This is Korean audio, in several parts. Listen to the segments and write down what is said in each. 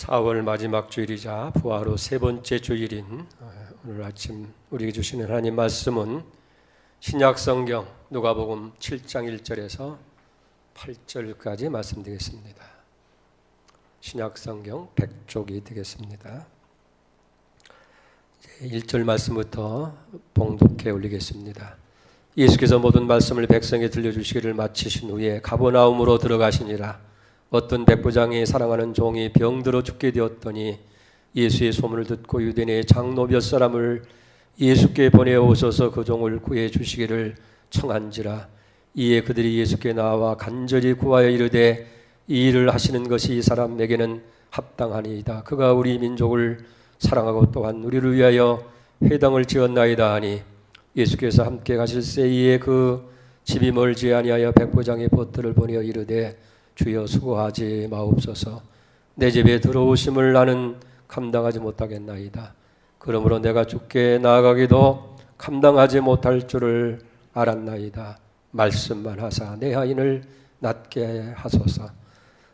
4월 마지막 주일이자 부활 후 세 번째 주일인 오늘 아침 우리에게 주시는 하나님 말씀은 신약성경 누가복음 7장 1절에서 8절까지 말씀드리겠습니다. 신약성경 100쪽이 되겠습니다. 1절 말씀부터 봉독해 올리겠습니다. 예수께서 모든 말씀을 백성에 들려주시기를 마치신 후에 가버나움으로 들어가시니라. 어떤 백부장이 사랑하는 종이 병들어 죽게 되었더니 예수의 소문을 듣고 유대 내 장로 몇 사람을 예수께 보내오소서 그 종을 구해 주시기를 청한지라. 이에 그들이 예수께 나와 간절히 구하여 이르되 이 일을 하시는 것이 이 사람에게는 합당하니이다. 그가 우리 민족을 사랑하고 또한 우리를 위하여 회당을 지었나이다 하니 예수께서 함께 가실새 이에 그 집이 멀지 아니하여 백부장의 보트를 보내어 이르되 주여 수고하지 마옵소서. 내 집에 들어오심을 나는 감당하지 못하겠나이다. 그러므로 내가 주께 나아가기도 감당하지 못할 줄을 알았나이다. 말씀만 하사 내 하인을 낫게 하소서.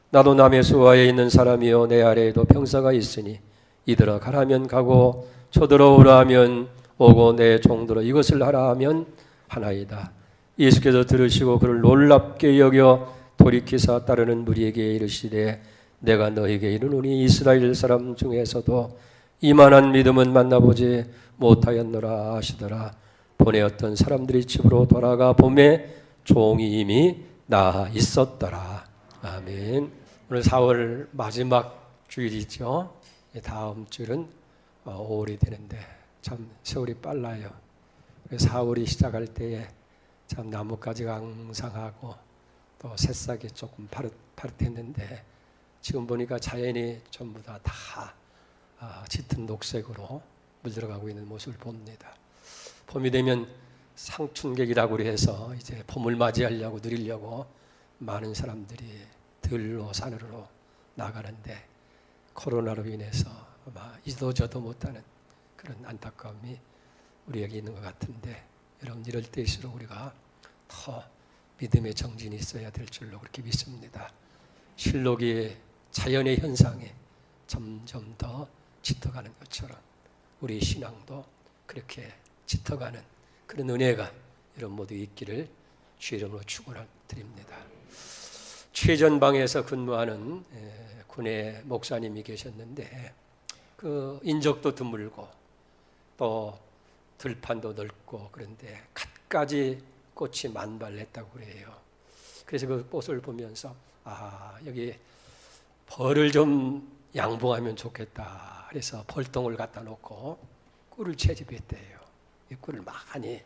나도 남의 수하에 있는 사람이요 내 아래에도 병사가 있으니 이들아 가라면 가고 쳐들어오라 하면 오고 내 종들어 이것을 하라 하면 하나이다. 예수께서 들으시고 그를 놀랍게 여겨 돌이키사 따르는 무리에게 이르시되 내가 너에게 이르노니 이스라엘 사람 중에서도 이만한 믿음은 만나보지 못하였노라 하시더라. 보내었던 사람들이 집으로 돌아가 보매 종이 이미 나아 있었더라. 아멘. 오늘 4월 마지막 주일이죠. 다음 주일은 5월이 되는데 참 세월이 빨라요. 4월이 시작할 때에 참 나뭇가지가 앙상하고 또 새싹이 조금 파릇했는데 지금 보니까 자연이 전부 다 짙은 녹색으로 물들어가고 있는 모습을 봅니다. 봄이 되면 상춘객이라고 해서 이제 봄을 맞이하려고 누리려고 많은 사람들이 들로 산으로 나가는데 코로나로 인해서 아마 이도저도 못하는 그런 안타까움이 우리에게 있는 것 같은데 여러분 이럴 때일수록 우리가 더 믿음의 정진이 있어야 될 줄로 그렇게 믿습니다. 실록이 자연의 현상에 점점 더 짙어가는 것처럼 우리 신앙도 그렇게 짙어가는 그런 은혜가 여러분 모두 있기를 주의 이름으로 축원드립니다. 최전방에서 근무하는 군의 목사님이 계셨는데 그 인적도 드물고 또 들판도 넓고 그런데 갖가지 꽃이 만발했다고 그래요. 그래서 그 꽃을 보면서 여기 벌을 좀 양봉하면 좋겠다. 그래서 벌통을 갖다 놓고 꿀을 채집했대요. 이 꿀을 많이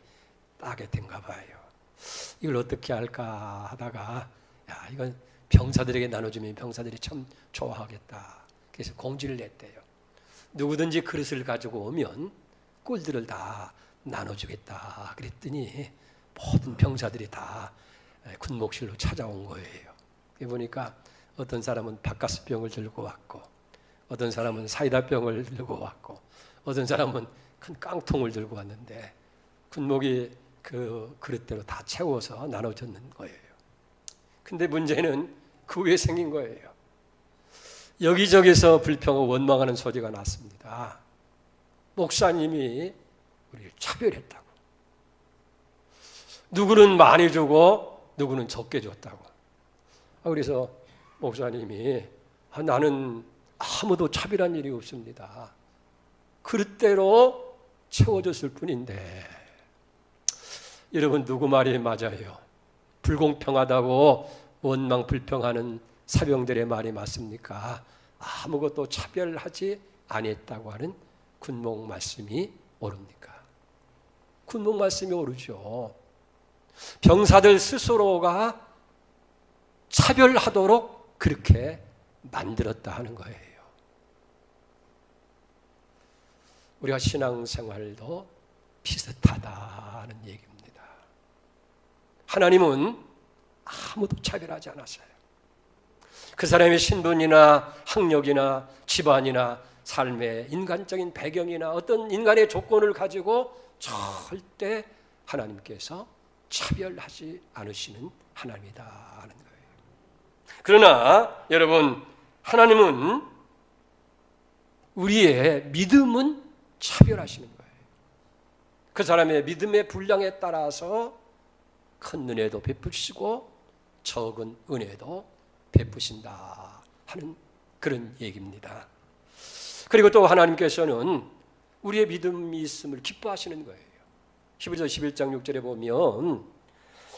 따게 된가 봐요. 이걸 어떻게 할까 하다가 이건 병사들에게 나눠주면 병사들이 참 좋아하겠다. 그래서 공지를 냈대요. 누구든지 그릇을 가지고 오면 꿀들을 다 나눠주겠다. 그랬더니 모든 병사들이 다 군목실로 찾아온 거예요. 보니까 어떤 사람은 바카스병을 들고 왔고 어떤 사람은 사이다병을 들고 왔고 어떤 사람은 큰 깡통을 들고 왔는데 군목이 그 그릇대로 다 채워서 나눠줬는 거예요. 근데 문제는 그 후에 생긴 거예요. 여기저기서 불평하고 원망하는 소리가 났습니다. 목사님이 우리를 차별했다고. 누구는 많이 주고 누구는 적게 줬다고. 그래서 목사님이 나는 아무도 차별한 일이 없습니다. 그릇대로 채워줬을 뿐인데 여러분 누구 말이 맞아요? 불공평하다고 원망 불평하는 사병들의 말이 맞습니까? 아무것도 차별하지 아니했다고 하는 군목 말씀이 옳습니까? 군목 말씀이 옳으죠. 병사들 스스로가 차별하도록 그렇게 만들었다 하는 거예요. 우리가 신앙생활도 비슷하다는 얘기입니다. 하나님은 아무도 차별하지 않았어요. 그 사람의 신분이나 학력이나 집안이나 삶의 인간적인 배경이나 어떤 인간의 조건을 가지고 절대 하나님께서 차별하지 않으시는 하나님이다 하는 거예요. 그러나 여러분 하나님은 우리의 믿음은 차별하시는 거예요. 그 사람의 믿음의 분량에 따라서 큰 은혜도 베푸시고 적은 은혜도 베푸신다 하는 그런 얘기입니다. 그리고 또 하나님께서는 우리의 믿음이 있음을 기뻐하시는 거예요. 히브리서 11장 6절에 보면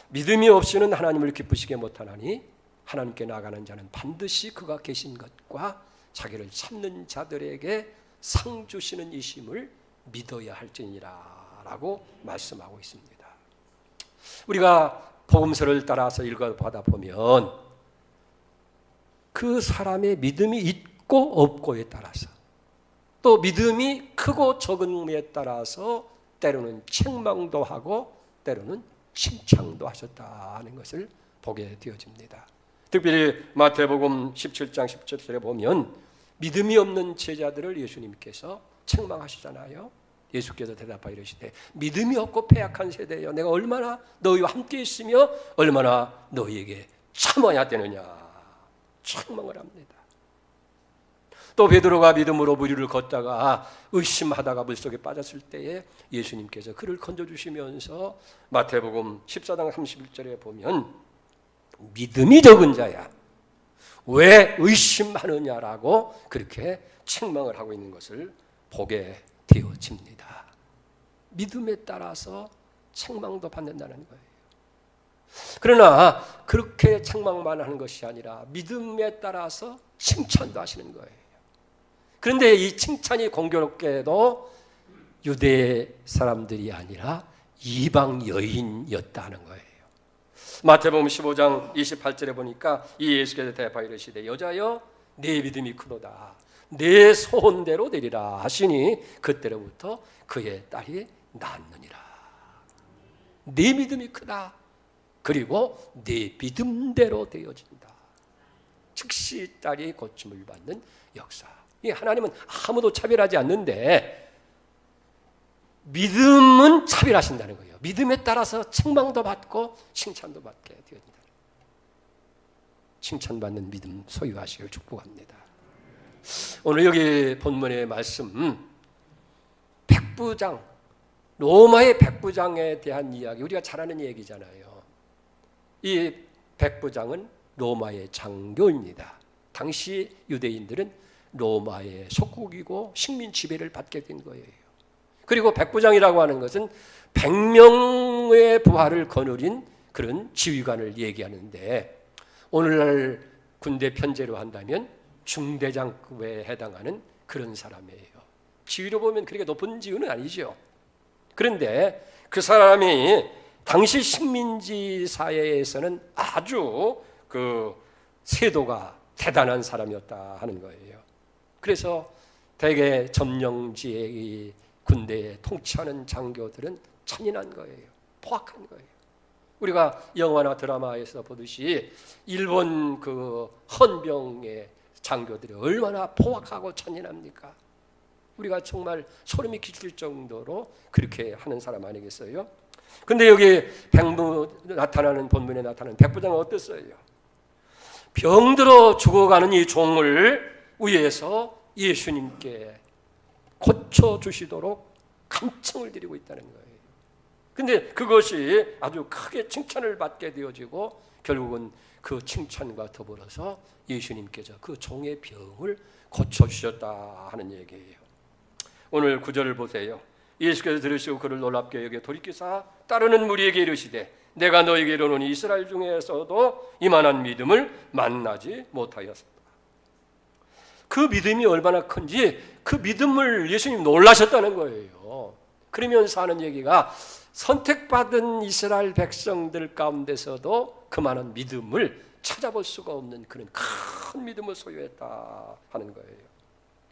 믿음이 없이는 하나님을 기쁘시게 못하나니 하나님께 나가는 자는 반드시 그가 계신 것과 자기를 찾는 자들에게 상 주시는 이심을 믿어야 할지니라 라고 말씀하고 있습니다. 우리가 복음서를 따라서 읽어보다 보면 그 사람의 믿음이 있고 없고에 따라서 또 믿음이 크고 적음에 따라서 때로는 책망도 하고 때로는 칭찬도 하셨다는 것을 보게 되어집니다. 특별히 마태복음 17장 17절에 보면 믿음이 없는 제자들을 예수님께서 책망하시잖아요. 예수께서 대답하여 이르시되 믿음이 없고 패약한 세대여 내가 얼마나 너희와 함께 있으며 얼마나 너희에게 참아야 되느냐 책망을 합니다. 또 베드로가 믿음으로 무리를 걷다가 의심하다가 물속에 빠졌을 때에 예수님께서 그를 건져주시면서 마태복음 14장 31절에 보면 믿음이 적은 자야 왜 의심하느냐라고 그렇게 책망을 하고 있는 것을 보게 되어집니다. 믿음에 따라서 책망도 받는다는 거예요. 그러나 그렇게 책망만 하는 것이 아니라 믿음에 따라서 칭찬도 하시는 거예요. 그런데 이 칭찬이 공교롭게도 유대 사람들이 아니라 이방 여인이었다는 거예요. 마태복음 15장 28절에 보니까 이 예수께서 대답하여 이르시되 여자여 내 믿음이 크도다 내 소원대로 되리라 하시니 그때로부터 그의 딸이 낫느니라. 내 믿음이 크다. 그리고 내 믿음대로 되어진다. 즉시 딸이 고침을 받는 역사. 이 하나님은 아무도 차별하지 않는데 믿음은 차별하신다는 거예요. 믿음에 따라서 책망도 받고 칭찬도 받게 되어진다. 칭찬받는 믿음 소유하시길 축복합니다. 오늘 여기 본문의 말씀 백부장 로마의 백부장에 대한 이야기 우리가 잘 아는 얘기잖아요. 이 백부장은 로마의 장교입니다. 당시 유대인들은 로마의 속국이고 식민 지배를 받게 된 거예요. 그리고 백부장이라고 하는 것은 100명의 부하를 거느린 그런 지휘관을 얘기하는데 오늘날 군대 편제로 한다면 중대장급에 해당하는 그런 사람이에요. 지위로 보면 그렇게 높은 지위는 아니죠. 그런데 그 사람이 당시 식민지 사회에서는 아주 그 세도가 대단한 사람이었다 하는 거예요. 그래서 대개 점령지의 군대에 통치하는 장교들은 잔인한 거예요. 포악한 거예요. 우리가 영화나 드라마에서 보듯이 일본 그 헌병의 장교들이 얼마나 포악하고 잔인합니까? 우리가 정말 소름이 끼칠 정도로 그렇게 하는 사람 아니겠어요? 근데 여기 나타나는 본문에 나타나는 백부장은 어땠어요? 병들어 죽어가는 이 종을 위해서 예수님께 고쳐주시도록 간청을 드리고 있다는 거예요. 근데 그것이 아주 크게 칭찬을 받게 되어지고 결국은 그 칭찬과 더불어서 예수님께서 그 종의 병을 고쳐주셨다 하는 얘기예요. 오늘 9절을 보세요. 예수께서 들으시고 그를 놀랍게 여겨 돌이키사 따르는 무리에게 이르시되 내가 너에게 이르노니 이스라엘 중에서도 이만한 믿음을 만나지 못하였다. 그 믿음이 얼마나 큰지 그 믿음을 예수님 놀라셨다는 거예요. 그러면서 하는 얘기가 선택받은 이스라엘 백성들 가운데서도 그만한 믿음을 찾아볼 수가 없는 그런 큰 믿음을 소유했다 하는 거예요.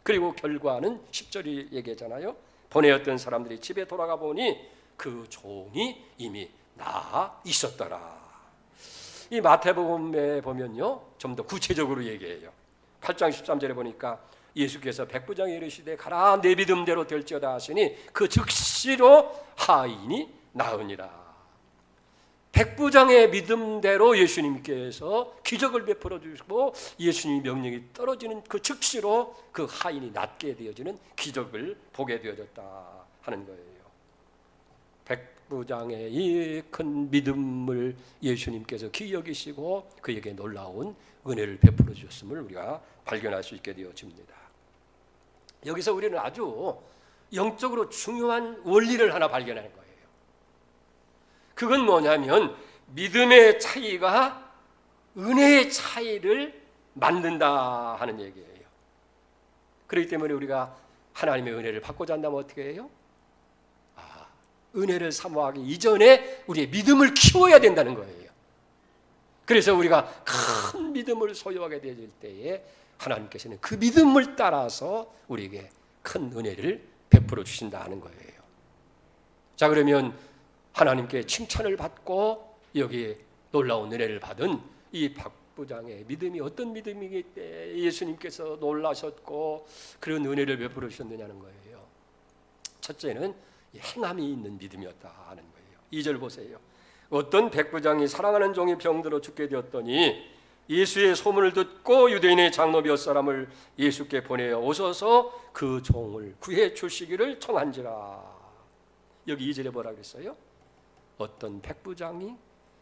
그리고 결과는 10절이 얘기하잖아요. 보내었던 사람들이 집에 돌아가 보니 그 종이 이미 나아 있었더라. 이 마태복음에 보면요 좀 더 구체적으로 얘기해요. 8장 13절에 보니까 예수께서 백부장에 이르시되 가라 내 믿음대로 될지어다 하시니 그 즉시로 하인이 나으니라. 백부장의 믿음대로 예수님께서 기적을 베풀어 주시고 예수님 명령이 떨어지는 그 즉시로 그 하인이 낫게 되어지는 기적을 보게 되어졌다 하는 거예요. 백부장의 이 큰 믿음을 예수님께서 기여기시고 그에게 놀라운 은혜를 베풀어 주셨음을 우리가 발견할 수 있게 되어집니다. 여기서 우리는 아주 영적으로 중요한 원리를 하나 발견하는 거예요. 그건 뭐냐면 믿음의 차이가 은혜의 차이를 만든다 하는 얘기예요. 그렇기 때문에 우리가 하나님의 은혜를 받고자 한다면 어떻게 해요? 은혜를 사모하기 이전에 우리의 믿음을 키워야 된다는 거예요. 그래서 우리가 큰 믿음을 소유하게 될 때에 하나님께서는 그 믿음을 따라서 우리에게 큰 은혜를 베풀어 주신다는 거예요. 자, 그러면 하나님께 칭찬을 받고 여기 놀라운 은혜를 받은 이 박부장의 믿음이 어떤 믿음이기 때문에 예수님께서 놀라셨고 그런 은혜를 베풀어 주셨느냐는 거예요. 첫째는 행함이 있는 믿음이었다 하는 거예요. 2절 보세요. 어떤 백부장이 사랑하는 종이 병들어 죽게 되었더니 예수의 소문을 듣고 유대인의 장로 몇 사람을 예수께 보내어 오셔서 그 종을 구해 주시기를 청한지라. 여기 2절에 뭐라 그랬어요? 어떤 백부장이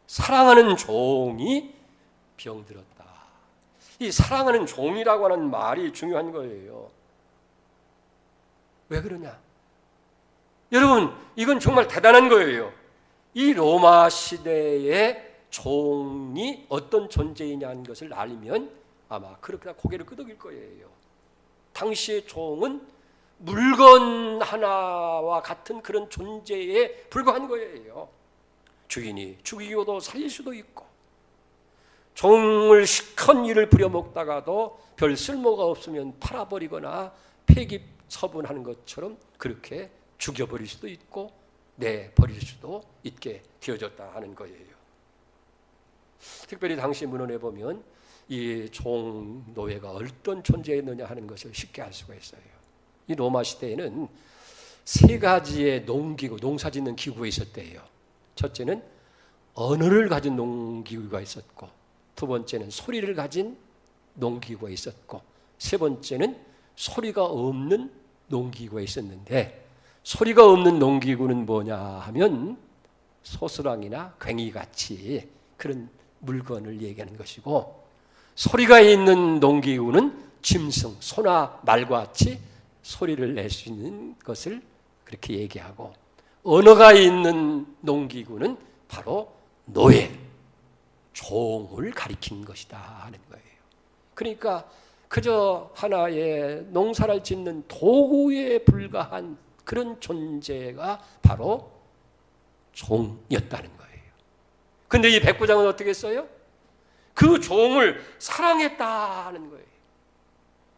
사랑하는 종이 병들었다. 이 사랑하는 종이라고 하는 말이 중요한 거예요. 왜 그러냐? 여러분, 이건 정말 대단한 거예요. 이 로마 시대의 종이 어떤 존재이냐는 것을 알면 아마 그렇게 고개를 끄덕일 거예요. 당시의 종은 물건 하나와 같은 그런 존재에 불과한 거예요. 주인이 죽이고도 살릴 수도 있고 종을 시큰 일을 부려먹다가도 별 쓸모가 없으면 팔아버리거나 폐기 처분하는 것처럼 그렇게 죽여버릴 수도 있고 내버릴 수도 있게 되어졌다 하는 거예요. 특별히 당시 문헌에 보면 이 종노예가 어떤 존재였느냐 하는 것을 쉽게 알 수가 있어요. 이 로마 시대에는 세 가지의 농기구, 농사짓는 기구가 있었대요. 첫째는 언어를 가진 농기구가 있었고, 두 번째는 소리를 가진 농기구가 있었고, 세 번째는 소리가 없는 농기구가 있었는데, 소리가 없는 농기구는 뭐냐 하면 소스랑이나 괭이같이 그런 물건을 얘기하는 것이고, 소리가 있는 농기구는 짐승, 소나 말과 같이 소리를 낼 수 있는 것을 그렇게 얘기하고, 언어가 있는 농기구는 바로 노예, 종을 가리킨 것이다 하는 거예요. 그러니까 그저 하나의 농사를 짓는 도구에 불과한 그런 존재가 바로 종이었다는 거예요. 그런데 이 백부장은 어떻게 했어요? 그 종을 사랑했다는 거예요.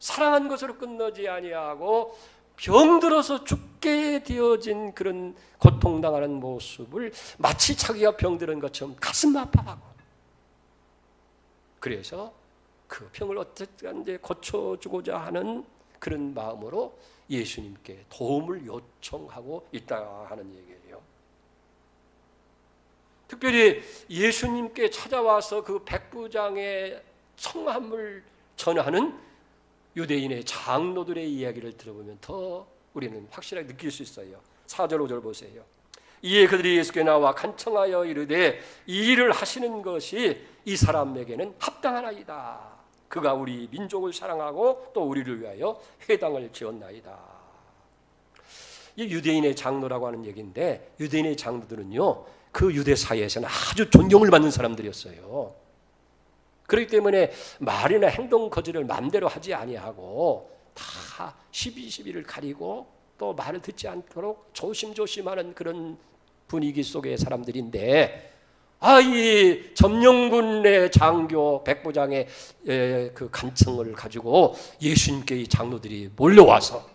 사랑한 것으로 끝나지 아니하고 병들어서 죽게 되어진 그런 고통당하는 모습을 마치 자기가 병들은 것처럼 가슴 아파하고, 그래서 그 병을 어떻게 고쳐주고자 하는 그런 마음으로 예수님께 도움을 요청하고 있다 하는 얘기예요. 특별히 예수님께 찾아와서 그 백부장의 성함을 전하는 유대인의 장로들의 이야기를 들어보면 더 우리는 확실하게 느낄 수 있어요. 4절 5절 보세요. 이에 그들이 예수께 나와 간청하여 이르되 이 일을 하시는 것이 이 사람에게는 합당하나이다. 그가 우리 민족을 사랑하고 또 우리를 위하여 회당을 지었나이다. 이 유대인의 장로라고 하는 얘기인데, 유대인의 장로들은요 그 유대 사회에서는 아주 존경을 받는 사람들이었어요. 그렇기 때문에 말이나 행동 거지를 마음대로 하지 아니하고 다 시비를 가리고 또 말을 듣지 않도록 조심조심하는 그런 분위기 속의 사람들인데, 이 점령군의 장교 백부장의 그 간청을 가지고 예수님께 이 장로들이 몰려와서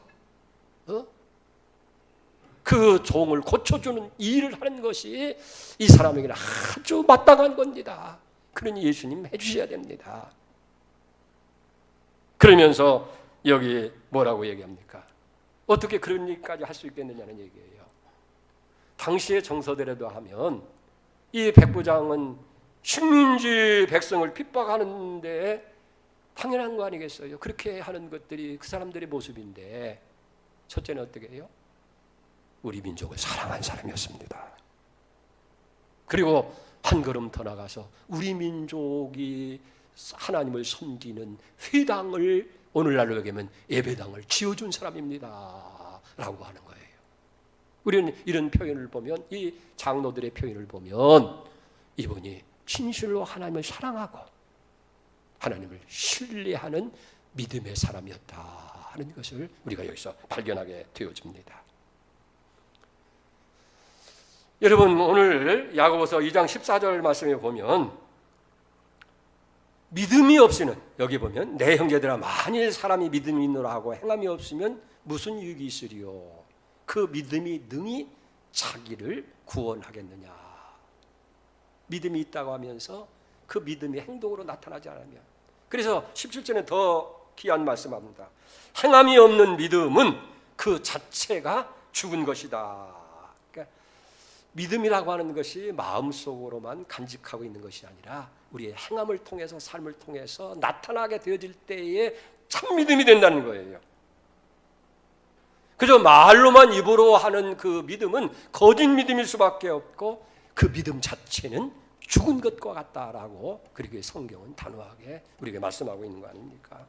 그 종을 고쳐주는 일을 하는 것이 이 사람에게는 아주 마땅한 겁니다. 그러니 예수님 해주셔야 됩니다. 그러면서 여기 뭐라고 얘기합니까? 어떻게 그런 일까지 할 수 있겠느냐는 얘기예요. 당시의 정서대로도 하면 이 백부장은 식민지 백성을 핍박하는데 당연한 거 아니겠어요? 그렇게 하는 것들이 그 사람들의 모습인데, 첫째는 어떻게 해요? 우리 민족을 사랑한 사람이었습니다. 그리고 한 걸음 더 나가서 우리 민족이 하나님을 섬기는 회당을, 오늘날로 얘기하면 예배당을 지어준 사람입니다 라고 하는 거예요. 우리는 이런 표현을 보면, 이 장로들의 표현을 보면 이분이 진실로 하나님을 사랑하고 하나님을 신뢰하는 믿음의 사람이었다 하는 것을 우리가 여기서 발견하게 되어집니다. 여러분, 오늘 야고보서 2장 14절 말씀에 보면 믿음이 없이는, 여기 보면 내 형제들아 만일 사람이 믿음이 있노라 하고 행함이 없으면 무슨 유익이 있으리요? 그 믿음이 능히 자기를 구원하겠느냐. 믿음이 있다고 하면서 그 믿음이 행동으로 나타나지 않으면, 그래서 17절에 더 귀한 말씀합니다. 행함이 없는 믿음은 그 자체가 죽은 것이다. 그러니까 믿음이라고 하는 것이 마음속으로만 간직하고 있는 것이 아니라 우리의 행함을 통해서, 삶을 통해서 나타나게 되어질 때에 참 믿음이 된다는 거예요. 그저 말로만 입으로 하는 그 믿음은 거짓 믿음일 수밖에 없고 그 믿음 자체는 죽은 것과 같다라고 그렇게 성경은 단호하게 우리에게 말씀하고 있는 거 아닙니까?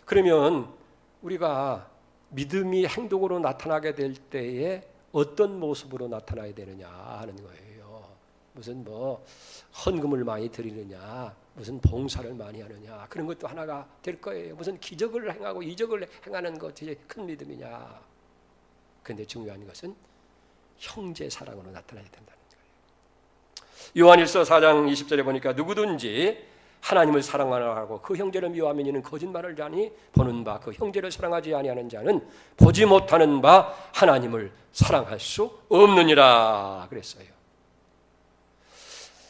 그러면 우리가 믿음이 행동으로 나타나게 될 때에 어떤 모습으로 나타나야 되느냐 하는 거예요. 무슨 헌금을 많이 드리느냐, 무슨 봉사를 많이 하느냐, 그런 것도 하나가 될 거예요. 무슨 기적을 행하고 이적을 행하는 것이 큰 믿음이냐. 그런데 중요한 것은 형제 사랑으로 나타나야 된다는 거예요. 요한일서 4장 20절에 보니까 누구든지 하나님을 사랑하고 그 형제를 미워하면 이는 거짓말을 하니 보는 바 그 형제를 사랑하지 아니하는 자는 보지 못하는 바 하나님을 사랑할 수 없느니라 그랬어요.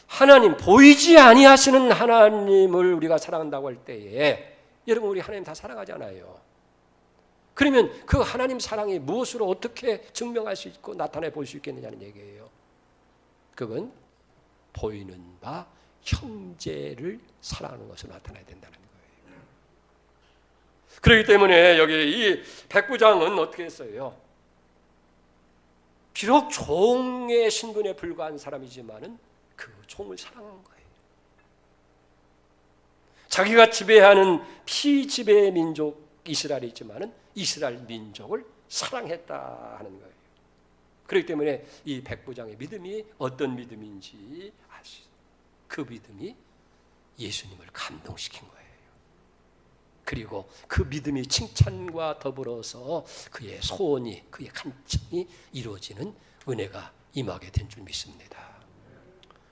하나님, 보이지 아니하시는 하나님을 우리가 사랑한다고 할 때에, 여러분 우리 하나님 다 사랑하잖아요. 그러면 그 하나님 사랑이 무엇으로 어떻게 증명할 수 있고 나타내 볼 수 있겠느냐는 얘기예요. 그건 보이는 바 형제를 사랑하는 것으로 나타나야 된다는 거예요. 그렇기 때문에 여기 이 백부장은 어떻게 했어요? 비록 종의 신분에 불과한 사람이지만은 그 종을 사랑한 거예요. 자기가 지배하는 피지배 민족 이스라엘이 있지만은 이스라엘 민족을 사랑했다 하는 거예요. 그렇기 때문에 이 백부장의 믿음이 어떤 믿음인지 알 수 있어요. 그 믿음이 예수님을 감동시킨 거예요. 그리고 그 믿음이 칭찬과 더불어서 그의 소원이, 그의 간청이 이루어지는 은혜가 임하게 된 줄 믿습니다.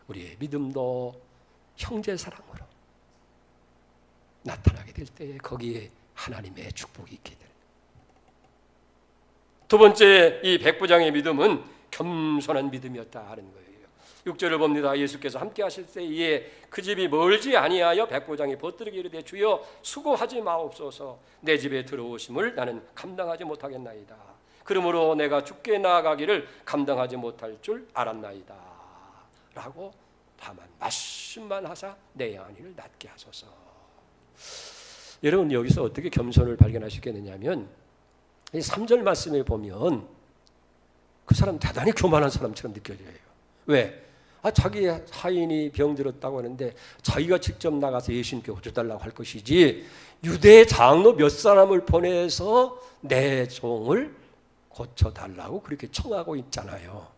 우리의 믿음도 형제 사랑으로 나타나게 될 때에 거기에 하나님의 축복이 있게 되는. 두 번째, 이 백부장의 믿음은 겸손한 믿음이었다 하는 거예요. 6절을 봅니다. 예수께서 함께 하실 때에 그 집이 멀지 아니하여 백부장이 벗들게 이르되 주여 수고하지 마옵소서. 내 집에 들어오심을 나는 감당하지 못하겠나이다. 그러므로 내가 죽게 나아가기를 감당하지 못할 줄 알았나이다 라고 다만 말씀만 하사 내 양안이를 낫게 하소서. 여러분 여기서 어떻게 겸손을 발견할 수 있겠느냐면, 이 3절 말씀에 보면 그 사람 대단히 교만한 사람처럼 느껴져요. 왜? 자기 하인이 병들었다고 하는데 자기가 직접 나가서 예수님께 고쳐달라고 할 것이지 유대 장로 몇 사람을 보내서 내 종을 고쳐달라고 그렇게 청하고 있잖아요.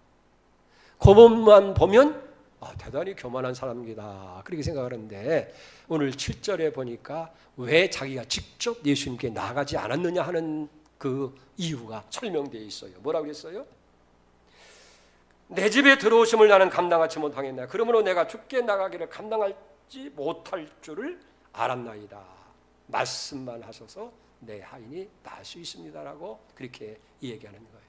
그 부분만 보면 대단히 교만한 사람이다 그렇게 생각하는데, 오늘 7절에 보니까 왜 자기가 직접 예수님께 나가지 않았느냐 하는 그 이유가 설명되어 있어요. 뭐라고 했어요? 내 집에 들어오심을 나는 감당하지 못하겠나. 그러므로 내가 죽게 나가기를 감당하지 못할 줄을 알았나이다. 말씀만 하셔서 내 하인이 나을 수 있습니다라고 그렇게 얘기하는 거예요.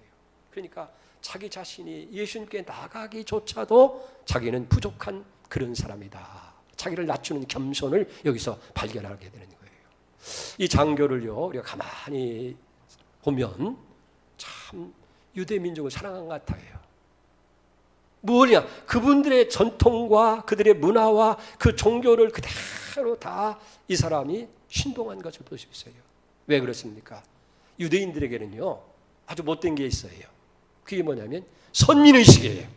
그러니까 자기 자신이 예수님께 나가기조차도 자기는 부족한 그런 사람이다. 자기를 낮추는 겸손을 여기서 발견하게 되는 거예요. 이 장교를요, 우리가 가만히 보면 참 유대 민족을 사랑한 것 같아요. 뭐냐? 그분들의 전통과 그들의 문화와 그 종교를 그대로 다 이 사람이 신봉한 것을 볼 수 있어요. 왜 그렇습니까? 유대인들에게는요, 아주 못된 게 있어요. 그게 뭐냐면 선민의식이에요.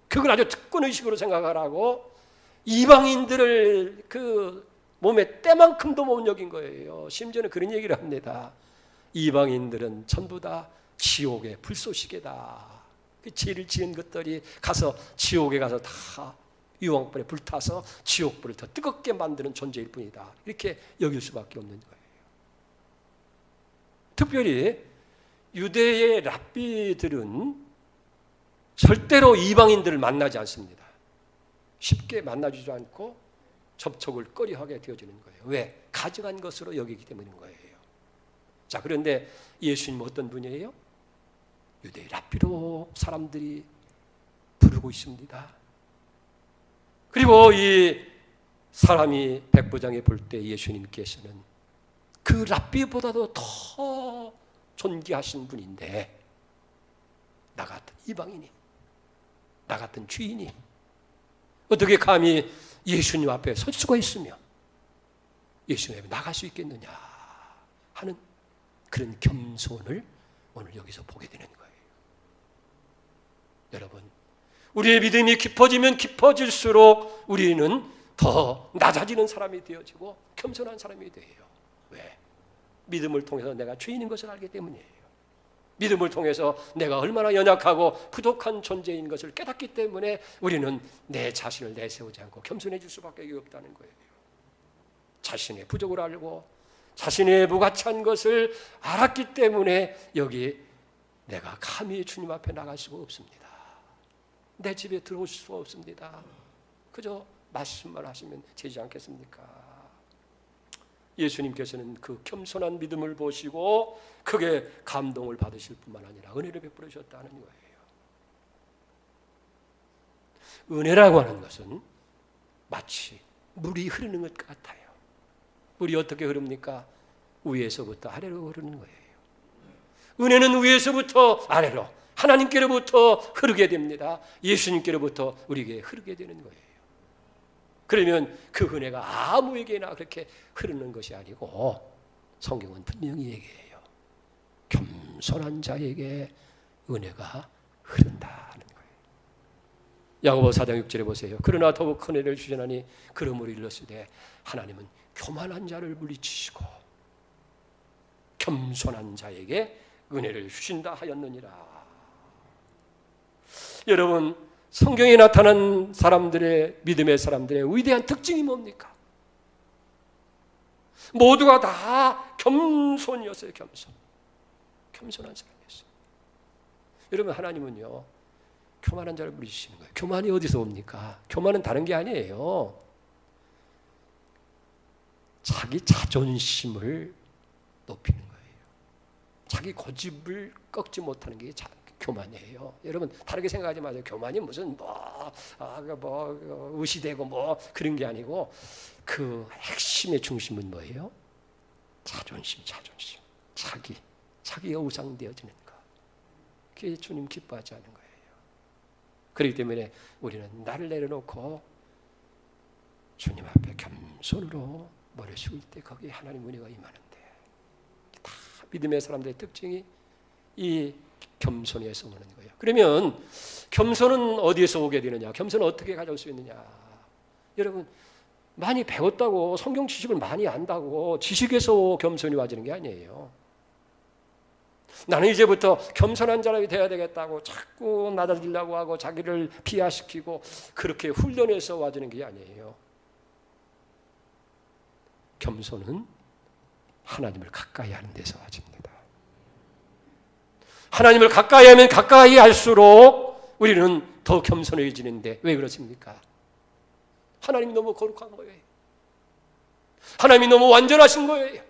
그걸 아주 특권의식으로 생각하라고 이방인들을 그 몸에 때만큼도 못 여긴 거예요. 심지어는 그런 얘기를 합니다. 이방인들은 전부 다 지옥의 불쏘시개다. 그 죄를 지은 것들이 가서 지옥에 가서 다 유황불에 불타서 지옥불을 더 뜨겁게 만드는 존재일 뿐이다. 이렇게 여길 수밖에 없는 거예요. 특별히 유대의 랍비들은 절대로 이방인들을 만나지 않습니다. 쉽게 만나주지 않고 접촉을 꺼려하게 되어지는 거예요. 왜? 가증한 것으로 여기기 때문인 거예요. 자, 그런데 예수님은 어떤 분이에요? 유대의 랍비로 사람들이 부르고 있습니다. 그리고 이 사람이 백부장에 볼 때 예수님께서는 그 랍비보다도 더 존귀하신 분인데 나 같은 이방인이, 나 같은 죄인이 어떻게 감히 예수님 앞에 설 수가 있으며 예수님 앞에 나갈 수 있겠느냐 하는 그런 겸손을 오늘 여기서 보게 되는 거예요. 여러분, 우리의 믿음이 깊어지면 깊어질수록 우리는 더 낮아지는 사람이 되어지고 겸손한 사람이 돼요. 왜? 믿음을 통해서 내가 죄인인 것을 알기 때문이에요. 믿음을 통해서 내가 얼마나 연약하고 부족한 존재인 것을 깨닫기 때문에 우리는 내 자신을 내세우지 않고 겸손해질 수밖에 없다는 거예요. 자신의 부족을 알고 자신의 무가치한 것을 알았기 때문에 여기 내가 감히 주님 앞에 나갈 수가 없습니다. 내 집에 들어오실 수가 없습니다. 그저 말씀만 하시면 되지 않겠습니까? 예수님께서는 그 겸손한 믿음을 보시고 크게 감동을 받으실 뿐만 아니라 은혜를 베풀어 주셨다는 거예요. 은혜라고 하는 것은 마치 물이 흐르는 것 같아요. 물이 어떻게 흐릅니까? 위에서부터 아래로 흐르는 거예요. 은혜는 위에서부터 아래로 하나님께로부터 흐르게 됩니다. 예수님께로부터 우리에게 흐르게 되는 거예요. 그러면 그 은혜가 아무에게나 그렇게 흐르는 것이 아니고 성경은 분명히 얘기해요. 겸손한 자에게 은혜가 흐른다는 거예요. 야고보 4장 6절에 보세요. 그러나 더욱 큰 은혜를 주시나니 그러므로 일렀으되 하나님은 교만한 자를 물리치시고 겸손한 자에게 은혜를 주신다 하였느니라. 여러분, 성경에 나타난 사람들의, 믿음의 사람들의 위대한 특징이 뭡니까? 모두가 다 겸손이었어요. 겸손한 사람이었어요. 여러분, 하나님은요 교만한 자를 물리치시는 거예요. 교만이 어디서 옵니까? 교만은 다른 게 아니에요. 자기 자존심을 높이는 거예요. 자기 고집을 꺾지 못하는 게 교만이에요. 여러분, 다르게 생각하지 마세요. 교만이 무슨 의시되고 그런 게 아니고 그 핵심의 중심은 뭐예요? 자존심. 자기가 우상되어지는 거. 그게 주님 기뻐하지 않는 거예요. 그렇기 때문에 우리는 나를 내려놓고 주님 앞에 겸손으로 머리 숙일 때 거기에 하나님 은혜가 임하는데, 다 믿음의 사람들의 특징이 이 겸손에서 오는 거예요. 그러면 겸손은 어디에서 오게 되느냐? 겸손은 어떻게 가져올 수 있느냐? 여러분, 많이 배웠다고 성경 지식을 많이 안다고 지식에서 겸손이 와지는 게 아니에요. 나는 이제부터 겸손한 사람이 되어야 되겠다고 자꾸 낮아지려고 하고 자기를 비하시키고 그렇게 훈련해서 와지는 게 아니에요. 겸손은 하나님을 가까이 하는 데서 와집니다. 하나님을 가까이 하면 가까이 할수록 우리는 더 겸손해지는데 왜 그렇습니까? 하나님이 너무 거룩한 거예요. 하나님이 너무 완전하신 거예요.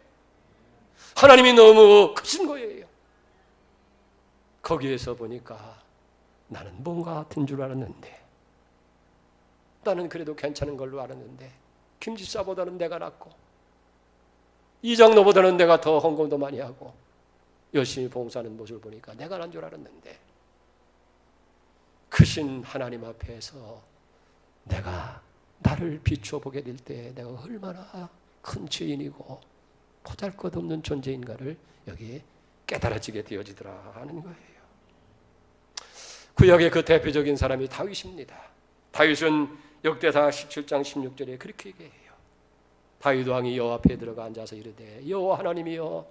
하나님이 너무 크신 거예요. 거기에서 보니까 나는 뭔가 같은 줄 알았는데, 나는 그래도 괜찮은 걸로 알았는데 김집사보다는 내가 낫고 이장로보다는 내가 더 헌금도 많이 하고 열심히 봉사하는 모습을 보니까 내가 난 줄 알았는데 크신 하나님 앞에서 내가 나를 비춰보게 될 때 내가 얼마나 큰 죄인이고 보잘것없는 존재인가를 여기에 깨달아지게 되어지더라 하는 거예요. 구약의 그 대표적인 사람이 다윗입니다. 다윗은 역대사 17장 16절에 그렇게 얘기해요. 다윗 왕이 여호와 앞에 들어가 앉아서 이르되 여호와 하나님이여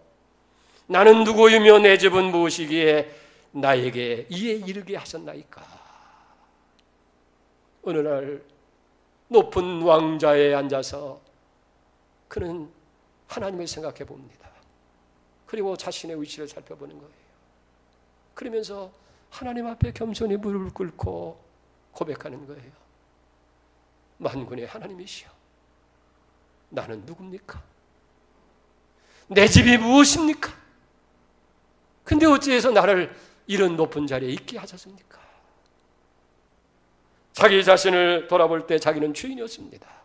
나는 누구이며 내 집은 무엇이기에 나에게 이에 이르게 하셨나이까. 어느 날 높은 왕좌에 앉아서 그는 하나님을 생각해 봅니다. 그리고 자신의 위치를 살펴보는 거예요. 그러면서 하나님 앞에 겸손히 무릎을 꿇고 고백하는 거예요. 만군의 하나님이시여, 나는 누굽니까? 내 집이 무엇입니까? 근데 어찌해서 나를 이런 높은 자리에 있게 하셨습니까? 자기 자신을 돌아볼 때 자기는 주인이었습니다.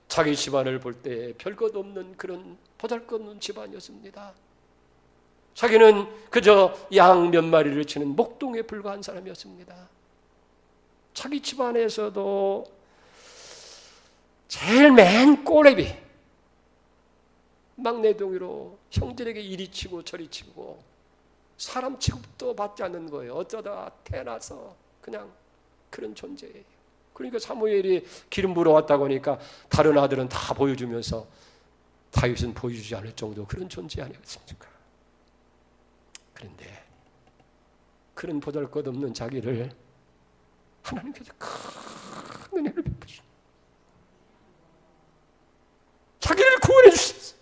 자기 집안을 볼 때 별것 없는 그런 보잘것없는 집안이었습니다. 자기는 그저 양 몇 마리를 치는 목동에 불과한 사람이었습니다. 자기 집안에서도 제일 맨 꼬레비, 막내동이로 형들에게 이리 치고 저리 치고 사람 취급도 받지 않는 거예요. 어쩌다 태어나서 그냥 그런 존재예요. 그러니까 사무엘이 기름 부어 왔다고 하니까 다른 아들은 다 보여주면서 다윗은 보여주지 않을 정도 그런 존재 아니었습니까? 그런데 그런 보잘것없는 자기를 하나님께서 큰 은혜를 베푸십니다. 자기를 구원해 주셨어요.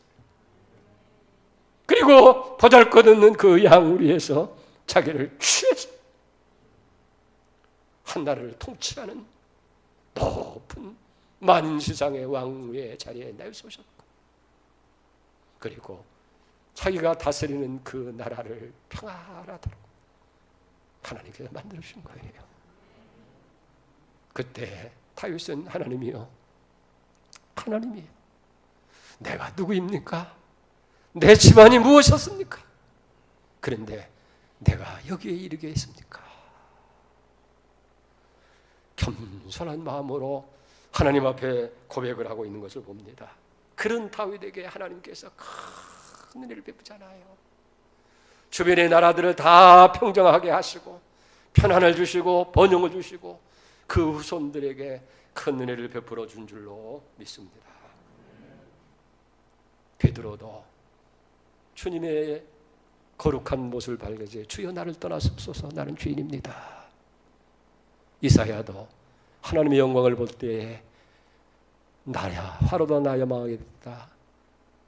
그리고 보잘것없는 그 양우리에서 자기를 취해서 한 나라를 통치하는 높은 만세상의 왕의 자리에 내세우셨고, 그리고 자기가 다스리는 그 나라를 평안하도록 하나님께서 만들어 주신 거예요. 그때 다윗은 하나님이요, 하나님이 내가 누구입니까? 내 집안이 무엇이었습니까? 그런데 내가 여기에 이르게 했습니까? 겸손한 마음으로 하나님 앞에 고백을 하고 있는 것을 봅니다. 그런 다윗에게 하나님께서 큰 은혜를 베푸잖아요. 주변의 나라들을 다 평정하게 하시고 편안을 주시고 번영을 주시고 그 후손들에게 큰 은혜를 베풀어 준 줄로 믿습니다. 베드로도 주님의 거룩한 모습을 발견해 주여 나를 떠나소서 나는 죄인입니다. 이사야도 하나님의 영광을 볼 때에 나야 화로도 나야 망하게 됐다.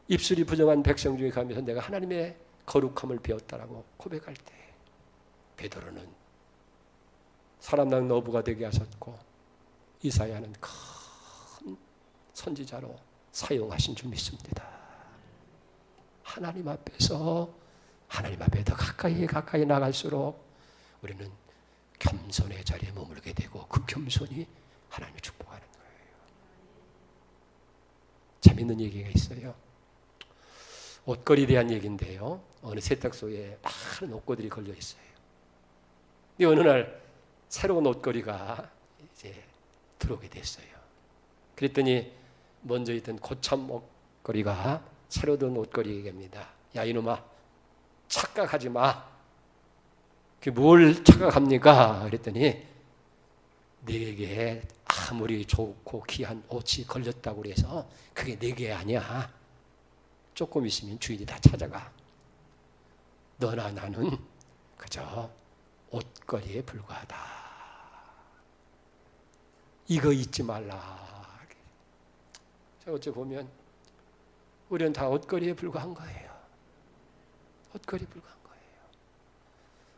입술이 부정한 백성 중에 가면서 내가 하나님의 거룩함을 배웠다라고 고백할 때 베드로는 사람당 너부가 되게 하셨고 이사야는 큰 선지자로 사용하신 줄 믿습니다. 하나님 앞에서 하나님 앞에 더 가까이 나갈수록 우리는 겸손의 자리에 머물게 되고 그 겸손이 하나님을 축복하는 거예요. 재밌는 얘기가 있어요. 옷걸이에 대한 얘기인데요. 어느 세탁소에 많은 옷걸이들이 걸려 있어요. 근데 어느 날 새로운 옷걸이가 이제 들어오게 됐어요. 그랬더니 먼저 있던 고참 옷걸이가 새로 든 옷걸이입니다. 야 이놈아 착각하지 마. 그게 뭘 착각합니까? 그랬더니 네게 아무리 좋고 귀한 옷이 걸렸다고 그래서 그게 네게 아니야. 조금 있으면 주인이 다 찾아가. 너나 나는 그저 옷걸이에 불과하다. 이거 잊지 말라. 자, 어째 보면 우리는 다 옷걸이에 불과한 거예요. 옷걸이에 불과한 거예요.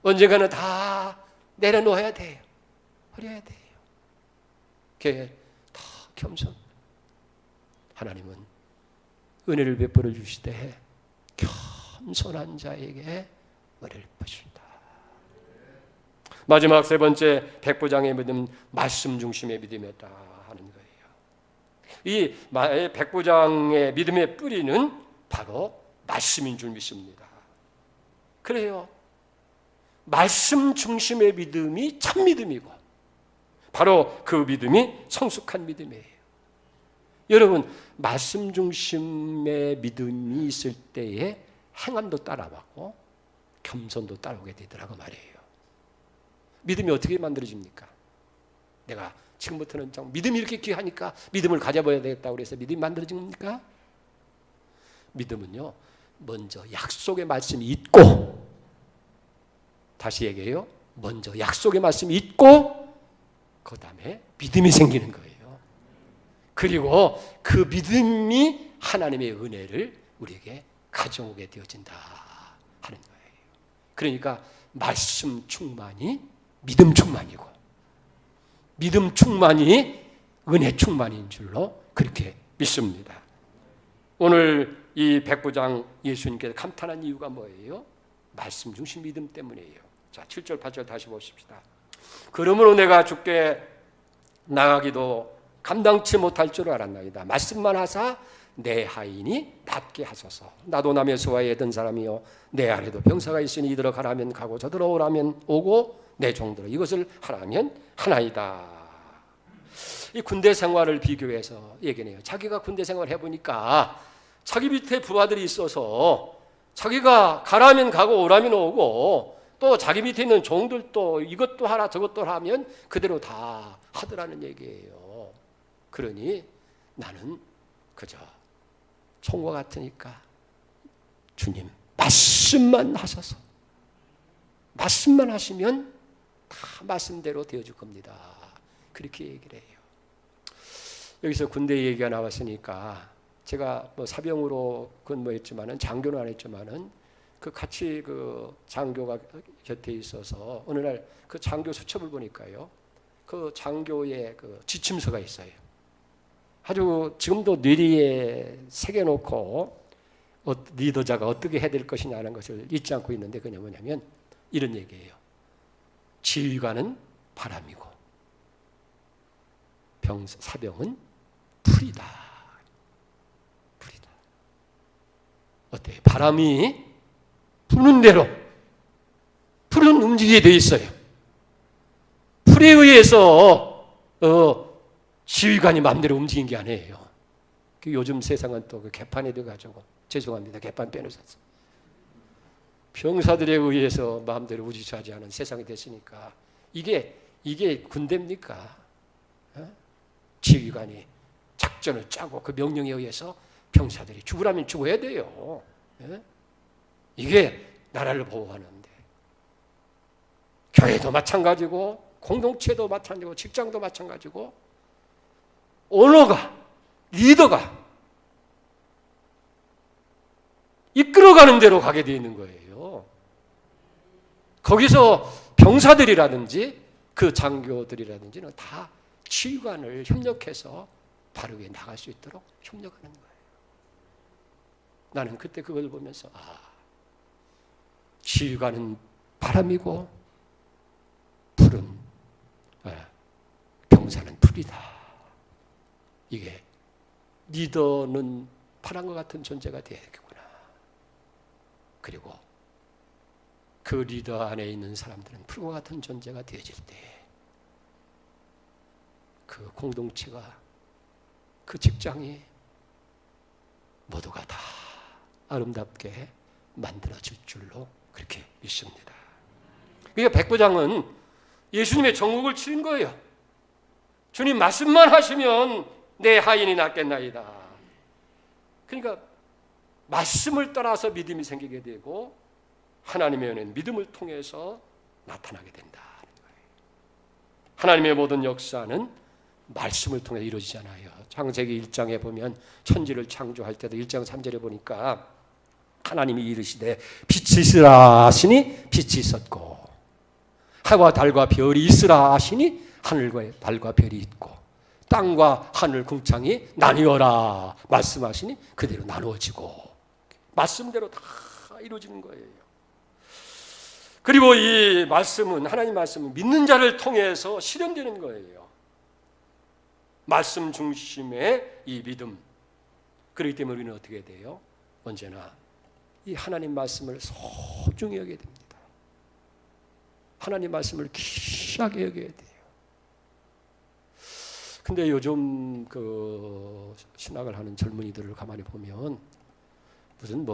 언젠가는 다 내려놓아야 돼요. 버려야 돼요. 그게 다 겸손. 하나님은 은혜를 베풀어 주시되 겸손한 자에게 은혜를 베푸신다. 마지막 세 번째 백부장의 믿음, 말씀 중심의 믿음이었다 하는 거예요. 이 백부장의 믿음의 뿌리는 바로 말씀인 줄 믿습니다. 그래요. 말씀 중심의 믿음이 참 믿음이고 바로 그 믿음이 성숙한 믿음이에요. 여러분, 말씀 중심의 믿음이 있을 때에 행함도 따라가고 겸손도 따라오게 되더라고 말이에요. 믿음이 어떻게 만들어집니까? 내가 지금부터는 좀 믿음이 이렇게 귀하니까 믿음을 가져봐야 되겠다고 그래서 믿음이 만들어집니까? 믿음은요, 먼저 약속의 말씀이 있고, 다시 얘기해요. 먼저 약속의 말씀이 있고 그 다음에 믿음이 생기는 거예요. 그리고 그 믿음이 하나님의 은혜를 우리에게 가져오게 되어진다 하는 거예요. 그러니까 말씀 충만이 믿음 충만이고 믿음 충만이 은혜 충만인 줄로 그렇게 믿습니다. 오늘 이 백부장 예수님께서 감탄한 이유가 뭐예요? 말씀 중심 믿음 때문이에요. 자, 7절 8절 다시 보십시다. 그러므로 내가 주께 나가기도 감당치 못할 줄 알았나이다. 말씀만 하사 내 하인이 낫게 하소서. 나도 남의 수하에 든 사람이요 내 아래도 병사가 있으니 이들어 가라면 가고 저들어 오라면 오고 내 종들어 이것을 하라면 하나이다. 이 군대 생활을 비교해서 얘기해요. 자기가 군대 생활을 해보니까 자기 밑에 부하들이 있어서 자기가 가라면 가고 오라면 오고 또 자기 밑에 있는 종들도 이것도 하라 저것도 하면 그대로 다 하더라는 얘기예요. 그러니 나는 그저 총과 같으니까 주님 말씀만 하셔서 말씀만 하시면 다 말씀대로 되어줄 겁니다. 그렇게 얘기를 해요. 여기서 군대 얘기가 나왔으니까 제가 뭐 사병으로 근무했지만은 장교는 안 했지만은 그 같이 그 장교가 곁에 있어서 어느 날 그 장교 수첩을 보니까요. 그 장교의 그 지침서가 있어요. 아주 지금도 뇌리에 새겨놓고 리더자가 어떻게 해야 될 것이냐는 것을 잊지 않고 있는데 그게 뭐냐면 이런 얘기예요. 지휘관은 바람이고 사병은 풀이다. 풀이다. 어때요? 바람이 부는 대로 풀은 움직이게 돼 있어요. 풀에 의해서 지휘관이 마음대로 움직인 게 아니에요. 요즘 세상은 또 그 개판이 돼가지고 죄송합니다. 개판 빼놓으셨어요. 병사들에 의해서 마음대로 우지차지 않은 세상이 됐으니까 이게 군대입니까? 지휘관이 작전을 짜고 그 명령에 의해서 병사들이 죽으라면 죽어야 돼요. 이게 나라를 보호하는데 교회도 마찬가지고 공동체도 마찬가지고 직장도 마찬가지고 오너가 리더가 이끌어가는 대로 가게 되어 있는 거예요. 거기서 병사들이라든지 그 장교들이라든지는 다 지휘관을 협력해서 바르게 나갈 수 있도록 협력하는 거예요. 나는 그때 그걸 보면서 지휘관은 바람이고 풀은 병사는 풀이다. 이게 리더는 바람과 같은 존재가 되야겠구나. 그리고 그 리더 안에 있는 사람들은 풀과 같은 존재가 되어질 때 그 공동체가 그 직장이 모두가 다 아름답게 만들어질 줄로 그렇게 믿습니다. 그러니까 백부장은 예수님의 정국을 치른 거예요. 주님 말씀만 하시면 내 하인이 낫겠나이다. 그러니까 말씀을 따라서 믿음이 생기게 되고 하나님의 은혜는 믿음을 통해서 나타나게 된다는 거예요. 하나님의 모든 역사는 말씀을 통해 이루어지잖아요. 창세기 1장에 보면 천지를 창조할 때도 1장 3절에 보니까 하나님이 이르시되 빛이 있으라 하시니 빛이 있었고 해와 달과 별이 있으라 하시니 하늘과 달과 별이 있고 땅과 하늘 궁창이 나뉘어라 말씀하시니 그대로 나누어지고 말씀대로 다 이루어지는 거예요. 그리고 이 말씀은 하나님 말씀은 믿는 자를 통해서 실현되는 거예요. 말씀 중심의 이 믿음. 그렇기 때문에 우리는 어떻게 돼요? 언제나 이 하나님 말씀을 소중히 여기게 됩니다. 하나님 말씀을 귀하게 여겨야 돼요. 근데 요즘 그 신학을 하는 젊은이들을 가만히 보면 무슨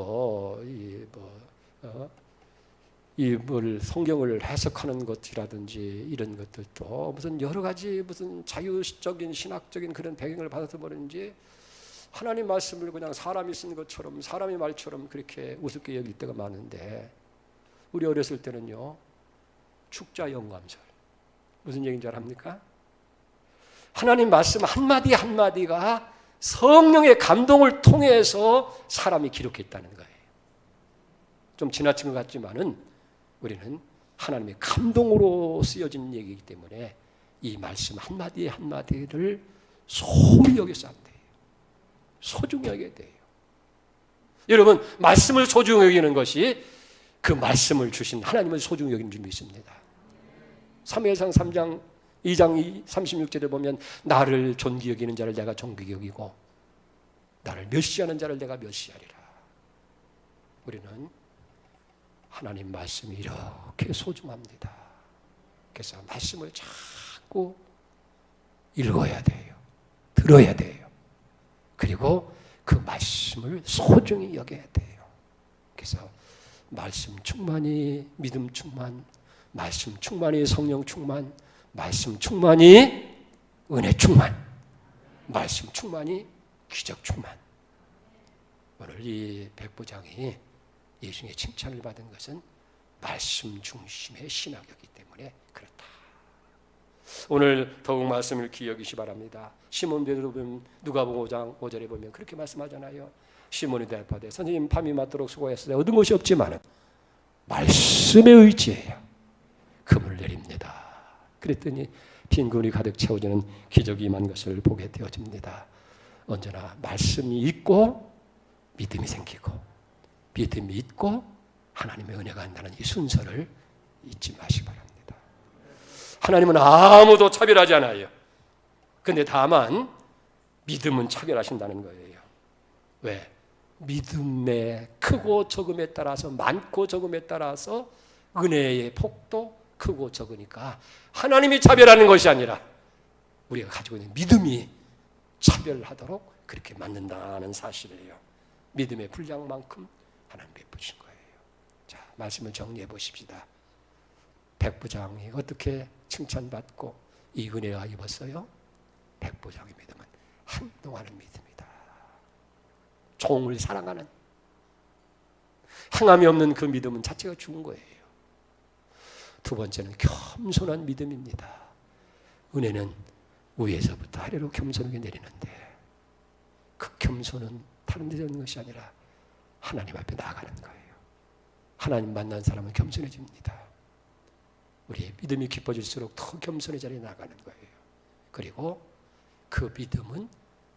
뭘 성경을 해석하는 것이라든지 이런 것들도 무슨 여러 가지 무슨 자유적인 신학적인 그런 배경을 받아서 그런지 하나님 말씀을 그냥 사람이 쓴 것처럼 사람의 말처럼 그렇게 우습게 여길 때가 많은데, 우리 어렸을 때는요, 축자 영감설 무슨 얘기인지 압니까? 하나님 말씀 한마디 한마디가 성령의 감동을 통해서 사람이 기록했다는 거예요. 좀 지나친 것 같지만은 우리는 하나님의 감동으로 쓰여진 얘기이기 때문에 이 말씀 한마디 한마디를 소홀히 여겨서 안 돼요. 소중히 여겨야 돼요. 여러분, 말씀을 소중히 여기는 것이 그 말씀을 주신 하나님을 소중히 여기는 줄 믿습니다. 사무엘상 3장 2장 36절에 보면 나를 존귀 여기는 자를 내가 존귀 여기고 나를 멸시하는 자를 내가 멸시하리라. 우리는 하나님 말씀이 이렇게 소중합니다. 그래서 말씀을 자꾸 읽어야 돼요. 들어야 돼요. 그리고 그 말씀을 소중히 여겨야 돼요. 그래서 말씀 충만히 믿음 충만, 말씀 충만히 성령 충만, 말씀 충만히 은혜 충만, 말씀 충만히 기적 충만. 오늘 이 백부장이 예수님의 칭찬을 받은 것은 말씀 중심의 신학이기 때문에 그렇다. 오늘 더욱 말씀을 기억이시 바랍니다. 시몬 베드로 보면 누가복음 5장 5절에 보면 그렇게 말씀하잖아요. 시몬이 대답하되 선생님 밤이 맞도록 수고했으되 얻은 것이 없지만 말씀에 의지해야 금을 내립니다. 그랬더니 빈곤이 가득 채워지는 기적이 임한 것을 보게 되어집니다. 언제나 말씀이 있고 믿음이 생기고 믿음이 있고 하나님의 은혜가 있다는 이 순서를 잊지 마시기 바랍니다. 하나님은 아무도 차별하지 않아요. 그런데 다만 믿음은 차별하신다는 거예요. 왜? 믿음의 크고 적음에 따라서, 많고 적음에 따라서 은혜의 폭도 크고 적으니까 하나님이 차별하는 것이 아니라 우리가 가지고 있는 믿음이 차별하도록 그렇게 만든다는 사실이에요. 믿음의 분량만큼 하나님 베푸신 거예요. 자, 말씀을 정리해 보십시다. 백부장이 어떻게 칭찬받고 이 은혜가 입었어요? 백부장의 믿음은 행동하는 믿음이다. 종을 사랑하는, 행함이 없는 그 믿음은 자체가 죽은 거예요. 두 번째는 겸손한 믿음입니다. 은혜는 위에서부터 아래로 겸손하게 내리는데 그 겸손은 다른 데서 오는 것이 아니라 하나님 앞에 나아가는 거예요. 하나님 만난 사람은 겸손해집니다. 우리의 믿음이 깊어질수록 더 겸손의 자리에 나아가는 거예요. 그리고 그 믿음은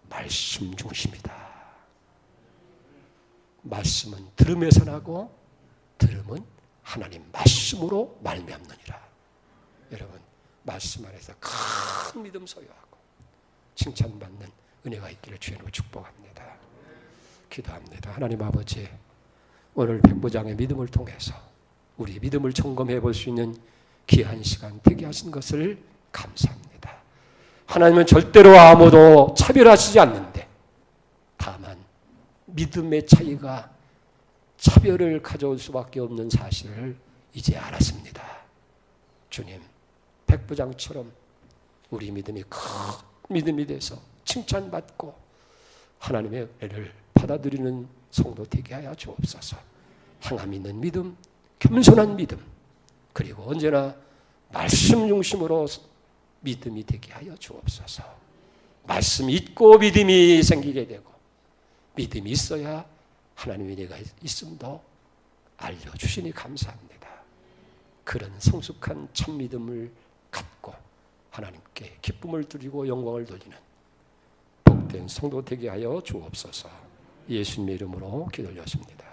말씀 중심이다. 말씀은 들음에서 나고 들음은 하나님 말씀으로 말미암느니라. 여러분, 말씀 안에서 큰 믿음 소유하고 칭찬받는 은혜가 있기를 주님으로 축복합니다. 기도합니다. 하나님 아버지, 오늘 백부장의 믿음을 통해서 우리 믿음을 점검해 볼 수 있는 귀한 시간 되게 하신 것을 감사합니다. 하나님은 절대로 아무도 차별하시지 않는데 다만 믿음의 차이가 차별을 가져올 수밖에 없는 사실을 이제 알았습니다. 주님, 백부장처럼 우리 믿음이 큰 믿음이 돼서 칭찬받고 하나님의 은혜를 받아들이는 성도 되게 하여 주옵소서. 행함 있는 믿음, 겸손한 믿음, 그리고 언제나 말씀 중심으로 믿음이 되게 하여 주옵소서. 말씀이 있고 믿음이 생기게 되고 믿음이 있어야 하나님의 은혜가 있음도 알려주시니 감사합니다. 그런 성숙한 참 믿음을 갖고 하나님께 기쁨을 드리고 영광을 돌리는 복된 성도 되게 하여 주옵소서. 예수님의 이름으로 기도 올렸습니다.